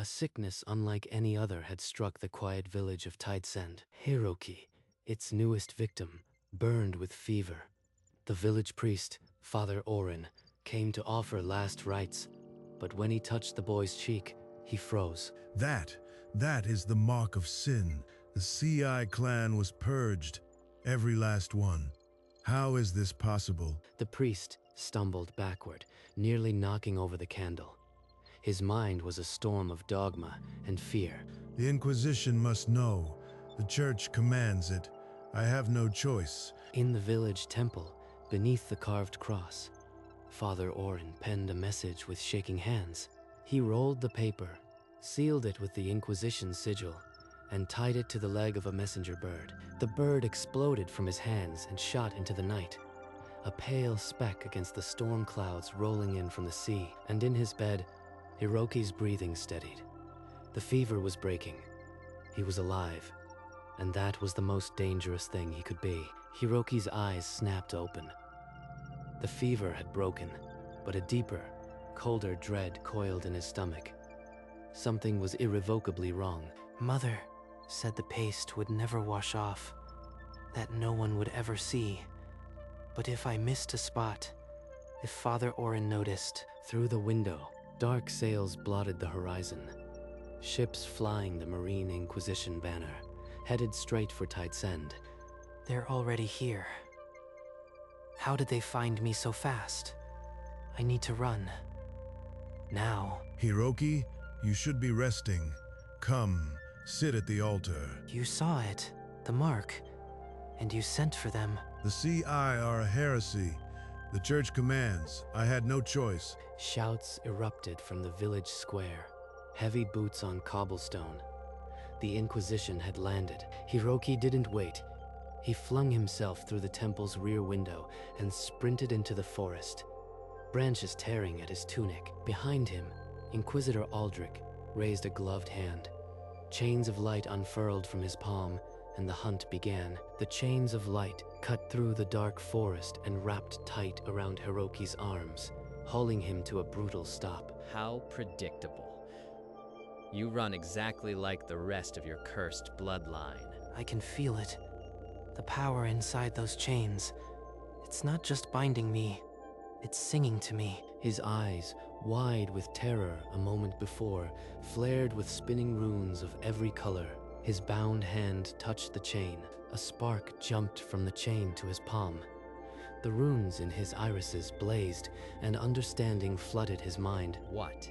sickness unlike any other had struck the quiet village of Tidesend. Hiroki, its newest victim, burned with fever. The village priest, Father Orin, came to offer last rites, but when he touched the boy's cheek, he froze. That is the mark of sin. The CI clan was purged, every last one. How is this possible? The priest stumbled backward, nearly knocking over the candle. His mind was a storm of dogma and fear. The Inquisition must know. The Church commands it. I have no choice. In the village temple, beneath the carved cross, Father Orin penned a message with shaking hands. He rolled the paper, sealed it with the Inquisition sigil, and tied it to the leg of a messenger bird. The bird exploded from his hands and shot into the night, a pale speck against the storm clouds rolling in from the sea. And in his bed, Hiroki's breathing steadied. The fever was breaking. He was alive, and that was the most dangerous thing he could be. Hiroki's eyes snapped open. The fever had broken, but a deeper, colder dread coiled in his stomach. Something was irrevocably wrong. Mother said the paste would never wash off, that no one would ever see. But if I missed a spot, if Father Orin noticed... Through the window, dark sails blotted the horizon. Ships flying the Marine Inquisition banner, headed straight for Tidesend. They're already here. How did they find me so fast? I need to run. Now. Hiroki, you should be resting. Come, sit at the altar. You saw it, the mark, and you sent for them. The CI are a heresy. The Church commands. I had no choice. Shouts erupted from the village square, heavy boots on cobblestone. The Inquisition had landed. Hiroki didn't wait. He flung himself through the temple's rear window and sprinted into the forest, branches tearing at his tunic. Behind him, Inquisitor Aldrich raised a gloved hand. Chains of light unfurled from his palm, and the hunt began. The chains of light cut through the dark forest and wrapped tight around Hiroki's arms, hauling him to a brutal stop. How predictable. You run exactly like the rest of your cursed bloodline. I can feel it. The power inside those chains. It's not just binding me, it's singing to me. His eyes, wide with terror a moment before, flared with spinning runes of every color. His bound hand touched the chain. A spark jumped from the chain to his palm. The runes in his irises blazed, and understanding flooded his mind. What?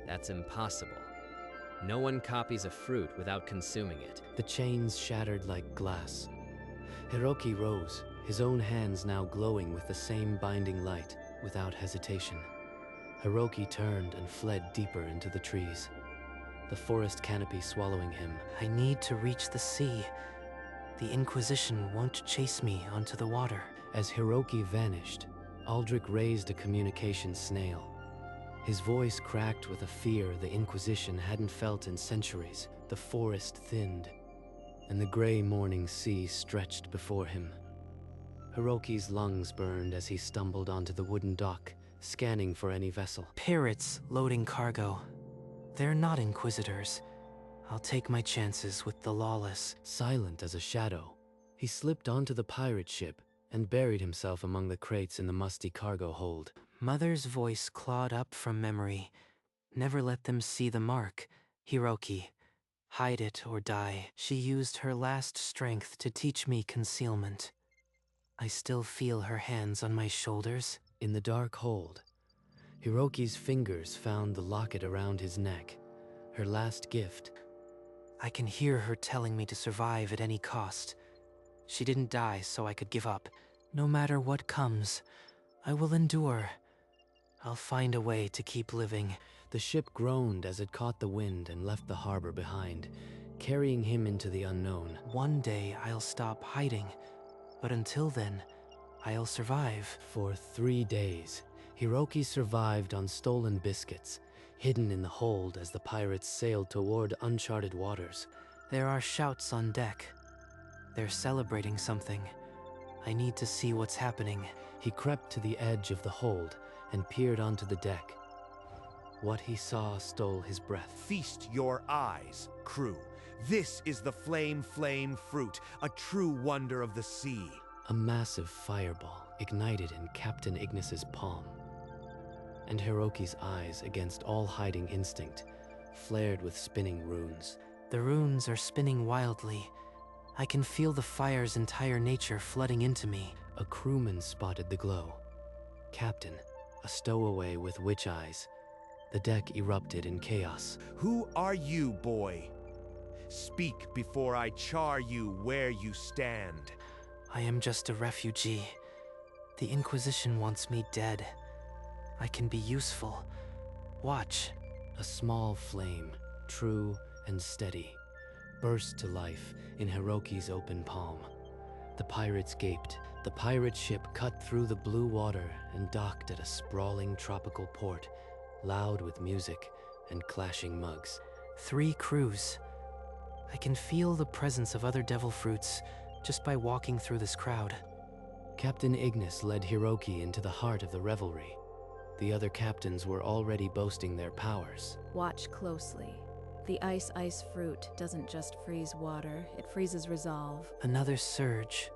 That's impossible. No one copies a fruit without consuming it. The chains shattered like glass. Hiroki rose, his own hands now glowing with the same binding light, without hesitation. Hiroki turned and fled deeper into the trees, the forest canopy swallowing him. I need to reach the sea. The Inquisition won't chase me onto the water. As Hiroki vanished, Aldrich raised a communication snail. His voice cracked with a fear the Inquisition hadn't felt in centuries. The forest thinned, and the gray morning sea stretched before him. Hiroki's lungs burned as he stumbled onto the wooden dock, scanning for any vessel. Pirates loading cargo. They're not Inquisitors. I'll take my chances with the lawless. Silent as a shadow, he slipped onto the pirate ship and buried himself among the crates in the musty cargo hold. Mother's voice clawed up from memory. Never let them see the mark, Hiroki. Hide it or die. She used her last strength to teach me concealment. I still feel her hands on my shoulders. In the dark hold, Hiroki's fingers found the locket around his neck, her last gift. I can hear her telling me to survive at any cost. She didn't die so I could give up. No matter what comes, I will endure. I'll find a way to keep living. The ship groaned as it caught the wind and left the harbor behind, carrying him into the unknown. One day I'll stop hiding, but until then, I'll survive. For 3 days, Hiroki survived on stolen biscuits, hidden in the hold as the pirates sailed toward uncharted waters. There are shouts on deck. They're celebrating something. I need to see what's happening. He crept to the edge of the hold and peered onto the deck. What he saw stole his breath. Feast your eyes, crew. This is the flame fruit, a true wonder of the sea. A massive fireball ignited in Captain Ignis's palm, and Hiroki's eyes, against all hiding instinct, flared with spinning runes. The runes are spinning wildly. I can feel the fire's entire nature flooding into me. A crewman spotted the glow. Captain, a stowaway with witch eyes. The deck erupted in chaos. Who are you, boy? Speak before I char you where you stand. I am just a refugee. The Inquisition wants me dead. I can be useful. Watch. A small flame, true and steady, burst to life in Hiroki's open palm. The pirates gaped. The pirate ship cut through the blue water and docked at a sprawling tropical port, loud with music and clashing mugs. 3 crews. I can feel the presence of other devil fruits just by walking through this crowd. Captain Ignis led Hiroki into the heart of the revelry. The other captains were already boasting their powers. Watch closely. The ice fruit doesn't just freeze water, it freezes resolve. Another surge.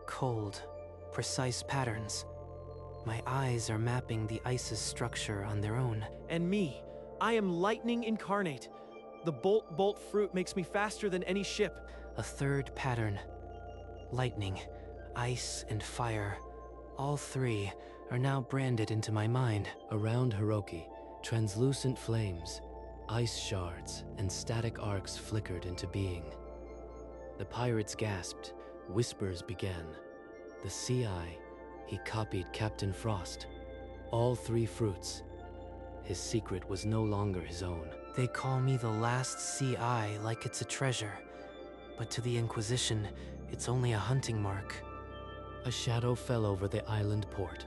Cold, precise patterns. My eyes are mapping the ice's structure on their own. And me, I am lightning incarnate. The bolt fruit makes me faster than any ship. A third pattern. Lightning, ice, and fire. All 3 are now branded into my mind. Around Hiroki, translucent flames, ice shards, and static arcs flickered into being. The pirates gasped. Whispers began. The sea eye, he copied Captain Frost. All 3 fruits. His secret was no longer his own. They call me the last sea eye like it's a treasure. But to the Inquisition, it's only a hunting mark. A shadow fell over the island port.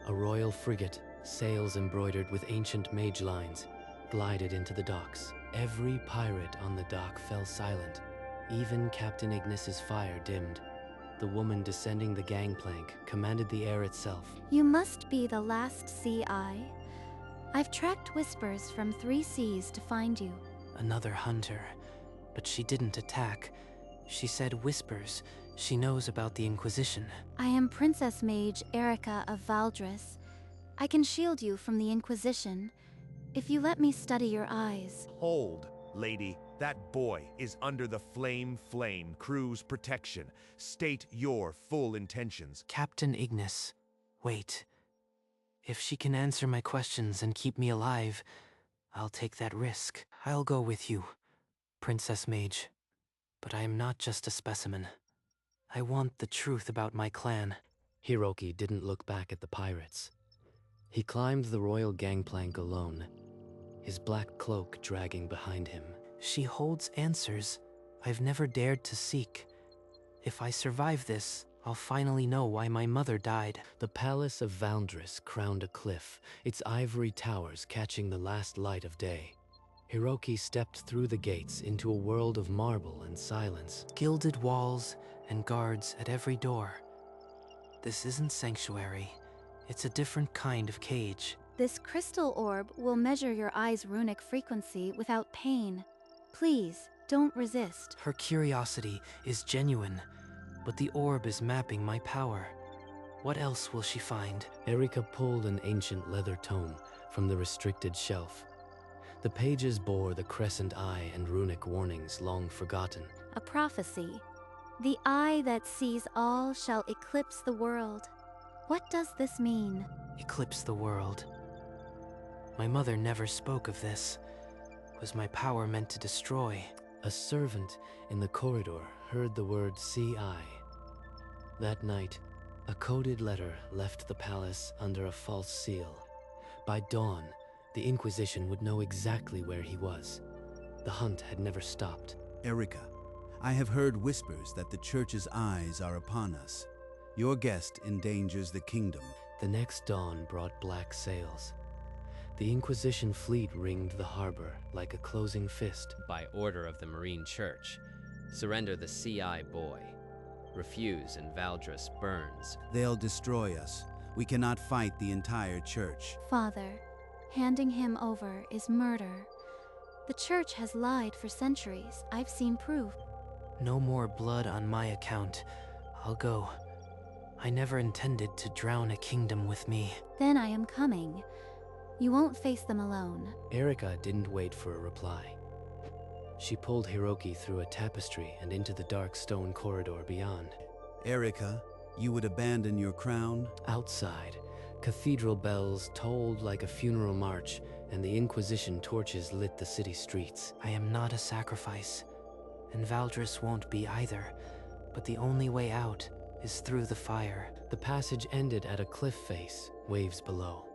A royal frigate, sails embroidered with ancient mage lines, glided into the docks. Every pirate on the dock fell silent. Even Captain Ignis's fire dimmed. The woman descending the gangplank commanded the air itself. You must be the last sea eye. I've tracked whispers from 3 seas to find you. Another hunter. But she didn't attack. She said whispers. She knows about the Inquisition. I am Princess Mage Erica of Valdris. I can shield you from the Inquisition if you let me study your eyes. Hold, lady. That boy is under the flame crew's protection. State your full intentions. Captain Ignis. Wait. If she can answer my questions and keep me alive, I'll take that risk. I'll go with you, Princess Mage. But I am not just a specimen. I want the truth about my clan. Hiroki didn't look back at the pirates. He climbed the royal gangplank alone, his black cloak dragging behind him. She holds answers I've never dared to seek. If I survive this, I'll finally know why my mother died. The palace of Valdris crowned a cliff, its ivory towers catching the last light of day. Hiroki stepped through the gates into a world of marble and silence. Gilded walls and guards at every door. This isn't sanctuary. It's a different kind of cage. This crystal orb will measure your eye's runic frequency without pain. Please, don't resist. Her curiosity is genuine, but the orb is mapping my power. What else will she find? Erica pulled an ancient leather tome from the restricted shelf. The pages bore the crescent eye and runic warnings long forgotten. A prophecy. The eye that sees all shall eclipse the world. What does this mean? Eclipse the world. My mother never spoke of this. Was my power meant to destroy? A servant in the corridor heard the word "CI." That night, a coded letter left the palace under a false seal. By dawn, the Inquisition would know exactly where he was. The hunt had never stopped. Erica, I have heard whispers that the Church's eyes are upon us. Your guest endangers the kingdom. The next dawn brought black sails. The Inquisition fleet ringed the harbor like a closing fist. By order of the Marine Church, surrender the CI boy. Refuse and Valdris burns. They'll destroy us. We cannot fight the entire Church. Father, Handing him over is murder. The church has lied for centuries. I've seen proof. No more blood on my account. I'll go. I never intended to drown a kingdom with me. Then I am coming. You won't face them alone. Erika didn't wait for a reply. She pulled Hiroki through a tapestry and into the dark stone corridor beyond. Erika, you would abandon your crown? Outside, cathedral bells tolled like a funeral march, and the Inquisition torches lit the city streets. I am not a sacrifice, and Valdris won't be either, but the only way out is through the fire. The passage ended at a cliff face, waves below.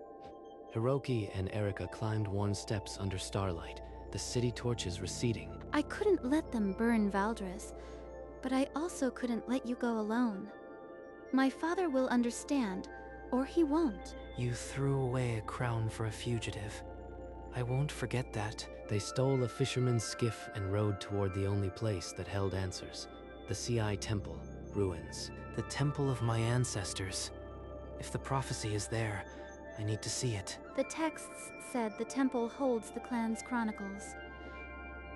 Hiroki and Erika climbed worn steps under starlight, the city torches receding. I couldn't let them burn Valdris, but I also couldn't let you go alone. My father will understand, or he won't. You threw away a crown for a fugitive. I won't forget that. They stole a fisherman's skiff and rowed toward the only place that held answers, the CI Temple, ruins. The temple of my ancestors. If the prophecy is there, I need to see it. The texts said the temple holds the clan's chronicles.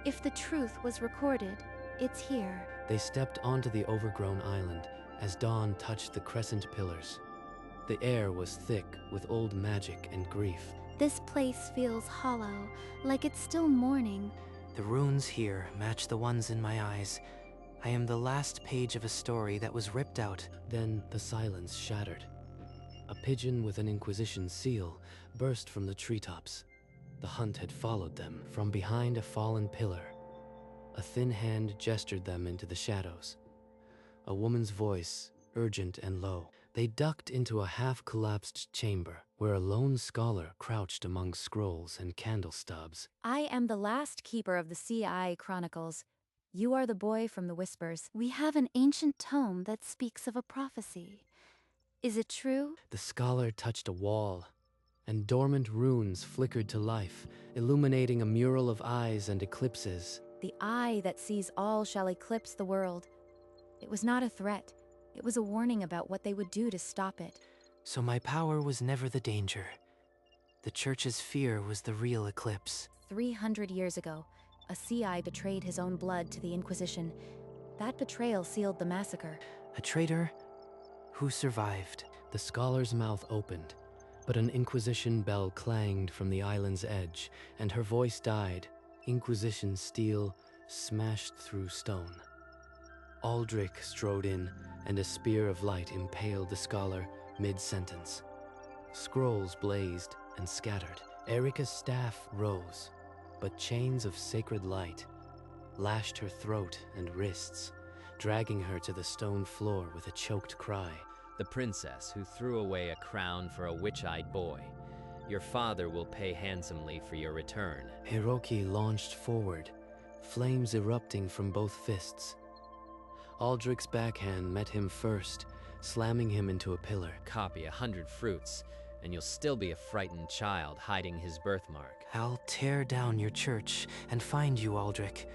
If the truth was recorded, it's here. They stepped onto the overgrown island as dawn touched the crescent pillars. The air was thick with old magic and grief. This place feels hollow, like it's still morning. The runes here match the ones in my eyes. I am the last page of a story that was ripped out. Then the silence shattered. A pigeon with an Inquisition seal burst from the treetops. The hunt had followed them from behind a fallen pillar. A thin hand gestured them into the shadows. A woman's voice, urgent and low. They ducked into a half-collapsed chamber where a lone scholar crouched among scrolls and candle stubs. I am the last keeper of the CI Chronicles. You are the boy from the Whispers. We have an ancient tome that speaks of a prophecy. Is it true? The scholar touched a wall, and dormant runes flickered to life, illuminating a mural of eyes and eclipses. The eye that sees all shall eclipse the world. It was not a threat. It was a warning about what they would do to stop it. So my power was never the danger. The church's fear was the real eclipse. 300 years ago, a CI betrayed his own blood to the Inquisition. That betrayal sealed the massacre. A traitor who survived. The scholar's mouth opened, but an Inquisition bell clanged from the island's edge, and her voice died. Inquisition steel smashed through stone. Aldrich strode in, and a spear of light impaled the scholar mid-sentence. Scrolls blazed and scattered. Erika's staff rose, but chains of sacred light lashed her throat and wrists, dragging her to the stone floor with a choked cry. The princess who threw away a crown for a witch-eyed boy. Your father will pay handsomely for your return. Hiroki launched forward, flames erupting from both fists. Aldrich's backhand met him first, slamming him into a pillar. Copy 100 fruits, and you'll still be a frightened child hiding his birthmark. I'll tear down your church and find you, Aldrich.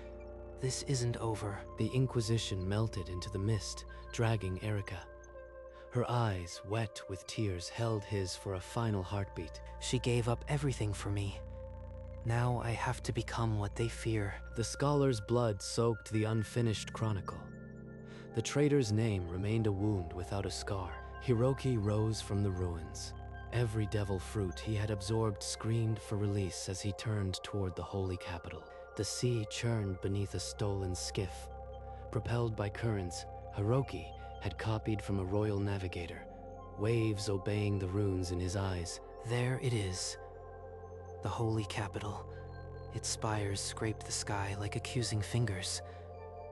This isn't over. The Inquisition melted into the mist, dragging Erika. Her eyes, wet with tears, held his for a final heartbeat. She gave up everything for me. Now I have to become what they fear. The scholar's blood soaked the unfinished chronicle. The traitor's name remained a wound without a scar. Hiroki rose from the ruins. Every devil fruit he had absorbed screamed for release as he turned toward the holy capital. The sea churned beneath a stolen skiff. Propelled by currents, Hiroki had copied from a royal navigator, waves obeying the runes in his eyes. There it is. The holy capital. Its spires scraped the sky like accusing fingers.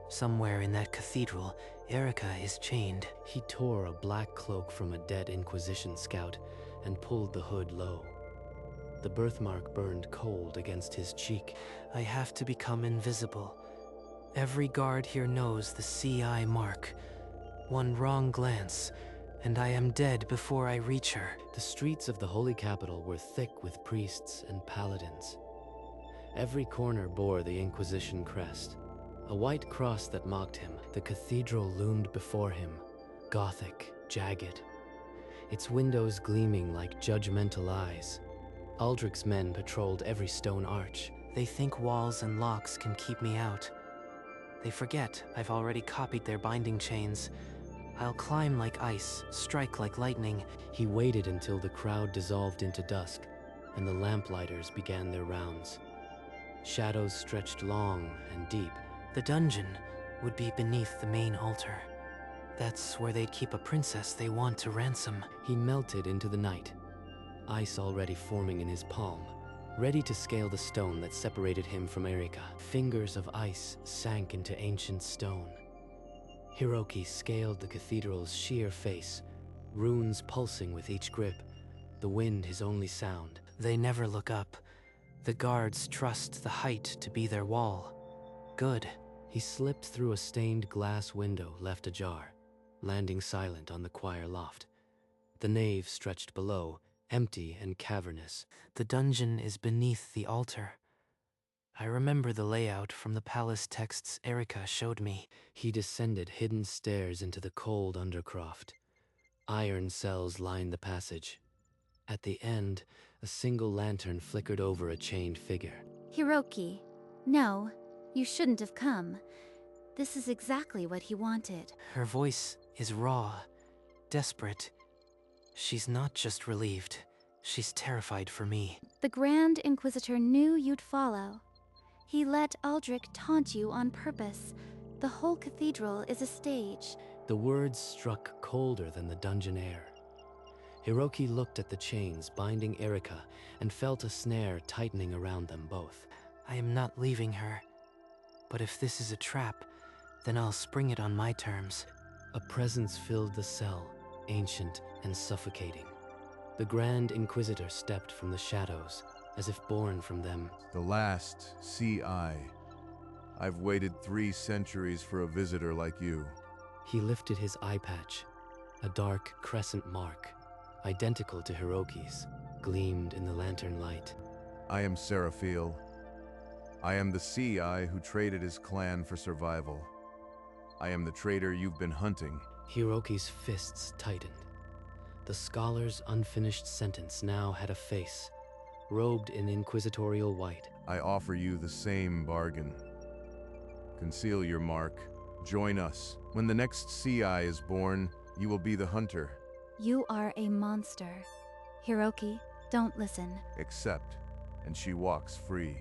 Somewhere in that cathedral, Erika is chained. He tore a black cloak from a dead Inquisition scout and pulled the hood low. The birthmark burned cold against his cheek. I have to become invisible. Every guard here knows the CI mark. One wrong glance, and I am dead before I reach her. The streets of the holy capital were thick with priests and paladins. Every corner bore the Inquisition crest, a white cross that mocked him. The cathedral loomed before him, gothic, jagged, its windows gleaming like judgmental eyes. Aldrich's men patrolled every stone arch. They think walls and locks can keep me out. They forget I've already copied their binding chains. I'll climb like ice, strike like lightning. He waited until the crowd dissolved into dusk, and the lamplighters began their rounds. Shadows stretched long and deep. The dungeon would be beneath the main altar. That's where they'd keep a princess they want to ransom. He melted into the night, ice already forming in his palm, ready to scale the stone that separated him from Erika. Fingers of ice sank into ancient stone. Hiroki scaled the cathedral's sheer face, runes pulsing with each grip, the wind his only sound. They never look up. The guards trust the height to be their wall. Good. He slipped through a stained glass window left ajar, landing silent on the choir loft. The nave stretched below, empty and cavernous. The dungeon is beneath the altar. I remember the layout from the palace texts Erika showed me. He descended hidden stairs into the cold undercroft. Iron cells lined the passage. At the end, a single lantern flickered over a chained figure. Hiroki, no, you shouldn't have come. This is exactly what he wanted. Her voice is raw, desperate. She's not just relieved. She's terrified for me. The Grand Inquisitor knew you'd follow. He let Aldrich taunt you on purpose. The whole cathedral is a stage. The words struck colder than the dungeon air. Hiroki looked at the chains binding Erika and felt a snare tightening around them both. I am not leaving her. But if this is a trap, then I'll spring it on my terms. A presence filled the cell, ancient and suffocating. The Grand Inquisitor stepped from the shadows, as if born from them. The last CI. I've waited 3 centuries for a visitor like you. He lifted his eye patch. A dark crescent mark, identical to Hiroki's, gleamed in the lantern light. I am Seraphiel. I am the CI who traded his clan for survival. I am the traitor you've been hunting. Hiroki's fists tightened. The scholar's unfinished sentence now had a face, robed in inquisitorial white. I offer you the same bargain. Conceal your mark. Join us. When the next CI is born, you will be the hunter. You are a monster. Hiroki, don't listen. Accept, and she walks free.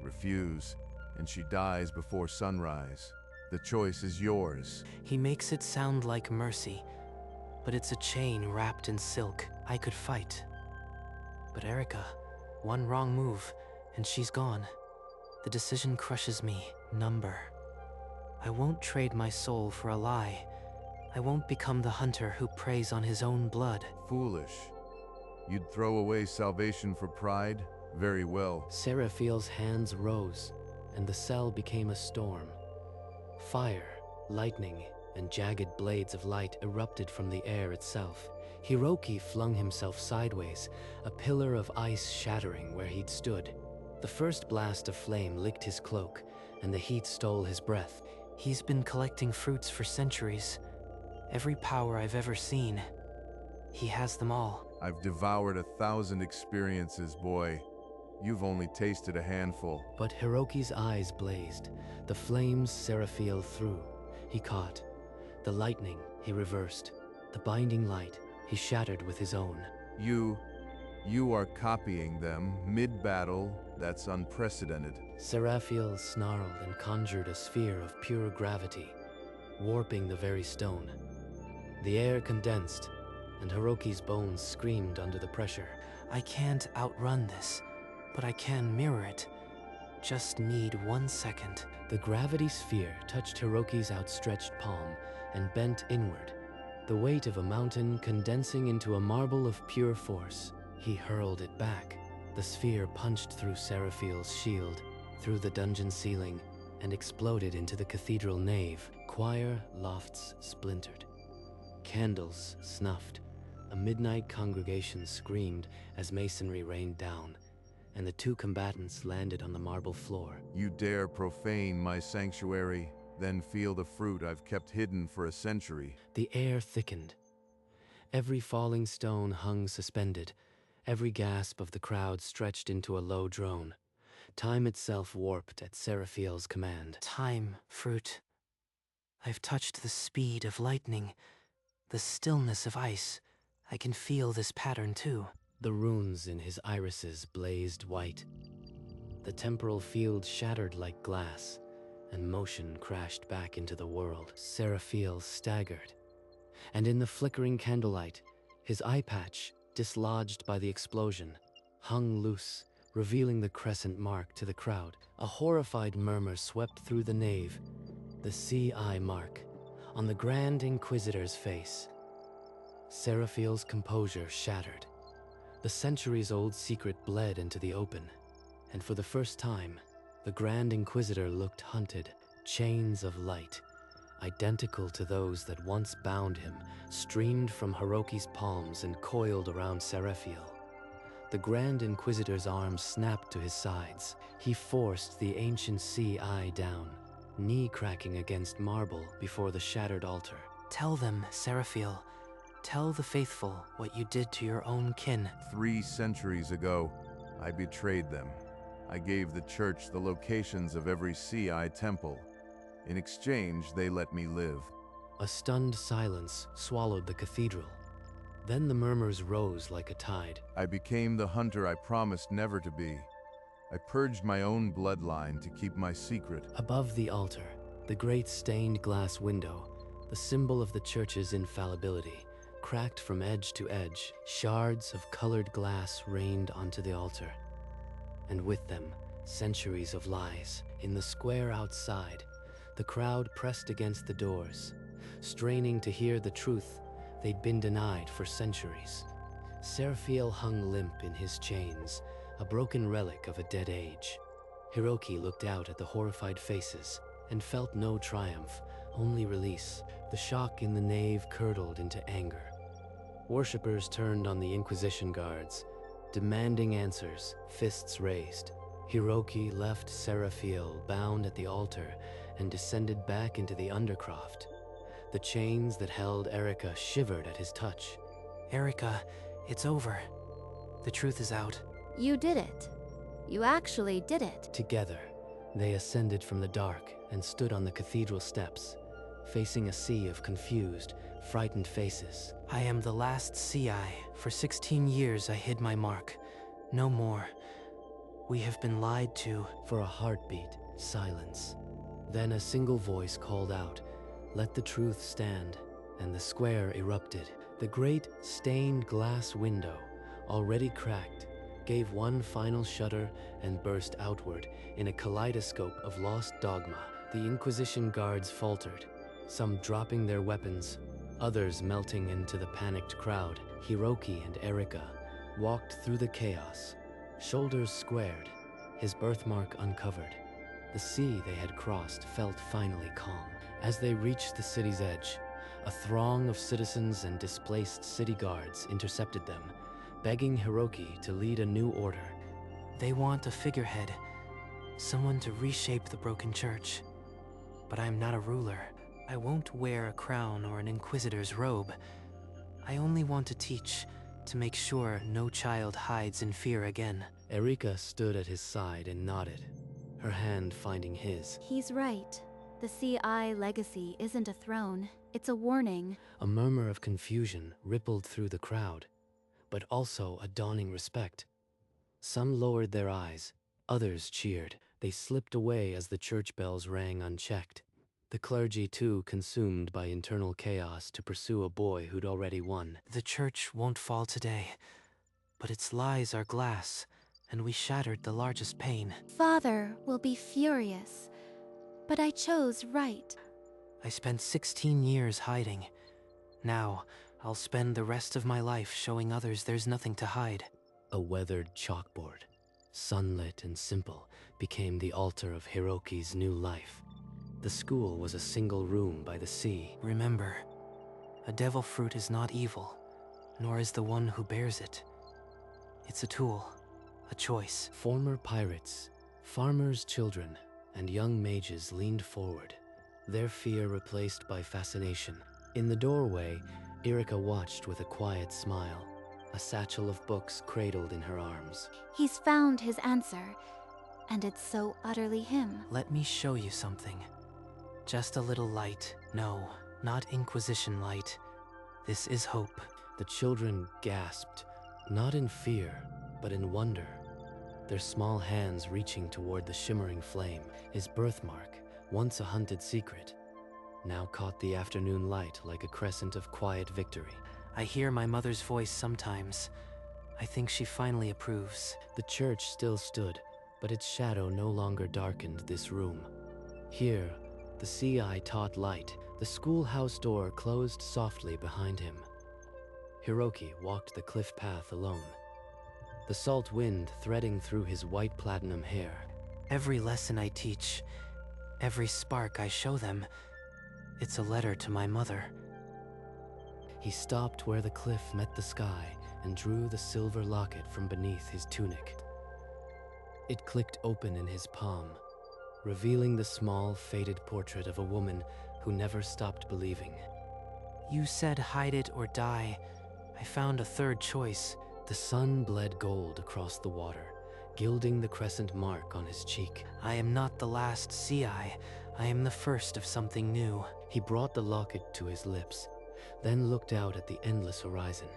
Refuse, and she dies before sunrise. The choice is yours. He makes it sound like mercy, but it's a chain wrapped in silk. I could fight. But Erika, one wrong move, and she's gone. The decision crushes me. Number. I won't trade my soul for a lie. I won't become the hunter who preys on his own blood. Foolish. You'd throw away salvation for pride? Very well. Seraphiel's hands rose, and the cell became a storm. Fire, lightning, and jagged blades of light erupted from the air itself. Hiroki flung himself sideways, a pillar of ice shattering where he'd stood. The first blast of flame licked his cloak, and the heat stole his breath. He's been collecting fruits for centuries. Every power I've ever seen. He has them all. I've devoured 1,000 experiences, boy. You've only tasted a handful. But Hiroki's eyes blazed. The flames Seraphiel threw, he caught. The lightning, he reversed. The binding light, he shattered with his own. You are copying them mid-battle. That's unprecedented. Seraphiel snarled and conjured a sphere of pure gravity, warping the very stone. The air condensed, and Hiroki's bones screamed under the pressure. I can't outrun this, but I can mirror it. Just need 1 second. The gravity sphere touched Hiroki's outstretched palm and bent inward, the weight of a mountain condensing into a marble of pure force. He hurled it back. The sphere punched through Seraphiel's shield, through the dungeon ceiling, and exploded into the cathedral nave. Choir lofts splintered. Candles snuffed. A midnight congregation screamed as masonry rained down, and the 2 combatants landed on the marble floor. You dare profane my sanctuary, then feel the fruit I've kept hidden for a century. The air thickened. Every falling stone hung suspended, Every gasp of the crowd stretched into a low drone. Time itself warped at Seraphiel's command. Time, fruit. I've touched the speed of lightning, the stillness of ice. I can feel this pattern too. The runes in his irises blazed white. The temporal field shattered like glass, and motion crashed back into the world. Seraphiel staggered, and in the flickering candlelight, his eye patch, dislodged by the explosion, hung loose, revealing the crescent mark to the crowd. A horrified murmur swept through the nave. The CI mark on the Grand Inquisitor's face. Seraphiel's composure shattered. The centuries-old secret bled into the open, and for the first time, the Grand Inquisitor looked hunted. Chains of light, identical to those that once bound him, streamed from Hiroki's palms and coiled around Seraphiel. The Grand Inquisitor's arms snapped to his sides. He forced the ancient CI down, knee cracking against marble before the shattered altar. Tell them, Seraphiel. Tell the faithful what you did to your own kin. 3 centuries ago, I betrayed them. I gave the church the locations of every CI temple. In exchange, they let me live. A stunned silence swallowed the cathedral. Then the murmurs rose like a tide. I became the hunter I promised never to be. I purged my own bloodline to keep my secret. Above the altar, the great stained glass window, the symbol of the church's infallibility, cracked from edge to edge. Shards of colored glass rained onto the altar. And with them, centuries of lies. In the square outside, the crowd pressed against the doors, straining to hear the truth they'd been denied for centuries. Seraphiel hung limp in his chains, a broken relic of a dead age. Hiroki looked out at the horrified faces and felt no triumph, only release. The shock in the nave curdled into anger. Worshippers turned on the Inquisition guards, demanding answers, fists raised. Hiroki left Seraphiel bound at the altar and descended back into the undercroft. The chains that held Erika shivered at his touch. Erika, it's over. The truth is out. You did it. You actually did it. Together, they ascended from the dark and stood on the cathedral steps, facing a sea of confused, frightened faces. I am the last CI. For 16 years I hid my mark. No more. We have been lied to. For a heartbeat, silence. Then a single voice called out, "Let the truth stand," and the square erupted. The great stained glass window, already cracked, gave one final shudder and burst outward in a kaleidoscope of lost dogma. The Inquisition guards faltered, some dropping their weapons, others melting into the panicked crowd. Hiroki and Erika walked through the chaos, shoulders squared, his birthmark uncovered. The sea they had crossed felt finally calm. As they reached the city's edge, a throng of citizens and displaced city guards intercepted them, begging Hiroki to lead a new order. They want a figurehead, someone to reshape the broken church. But I am not a ruler. I won't wear a crown or an inquisitor's robe. I only want to teach, to make sure no child hides in fear again. Erika stood at his side and nodded, her hand finding his. He's right. The CI legacy isn't a throne. It's a warning. A murmur of confusion rippled through the crowd, but also a dawning respect. Some lowered their eyes, others cheered. They slipped away as the church bells rang unchecked. The clergy, too, consumed by internal chaos to pursue a boy who'd already won. The church won't fall today, but its lies are glass, and we shattered the largest pane. Father will be furious, but I chose right. I spent 16 years hiding. Now, I'll spend the rest of my life showing others there's nothing to hide. A weathered chalkboard, sunlit and simple, became the altar of Hiroki's new life. The school was a single room by the sea. Remember, a devil fruit is not evil, nor is the one who bears it. It's a tool, a choice. Former pirates, farmers' children, and young mages leaned forward, their fear replaced by fascination. In the doorway, Erika watched with a quiet smile. a satchel of books cradled in her arms. He's found his answer, and it's so utterly him. Let me show you something. Just a little light. No, not Inquisition light. This is hope. The children gasped, not in fear, but in wonder, their small hands reaching toward the shimmering flame. His birthmark, once a hunted secret, now caught the afternoon light like a crescent of quiet victory. I hear my mother's voice sometimes. I think she finally approves. The church still stood, but its shadow no longer darkened this room. Here, the CI taught light. The schoolhouse door closed softly behind him. Hiroki walked the cliff path alone, the salt wind threading through his white platinum hair. Every lesson I teach, every spark I show them, it's a letter to my mother. He stopped where the cliff met the sky and drew the silver locket from beneath his tunic. It clicked open in his palm, revealing the small, faded portrait of a woman who never stopped believing. You said hide it or die. I found a third choice. The sun bled gold across the water, gilding the crescent mark on his cheek. I am not the last CI. I am the first of something new. He brought the locket to his lips, then looked out at the endless horizon,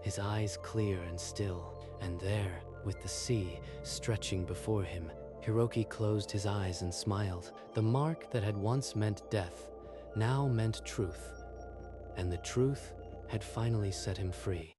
his eyes clear and still. And there, with the sea stretching before him, Hiroki closed his eyes and smiled. The mark that had once meant death now meant truth, and the truth had finally set him free.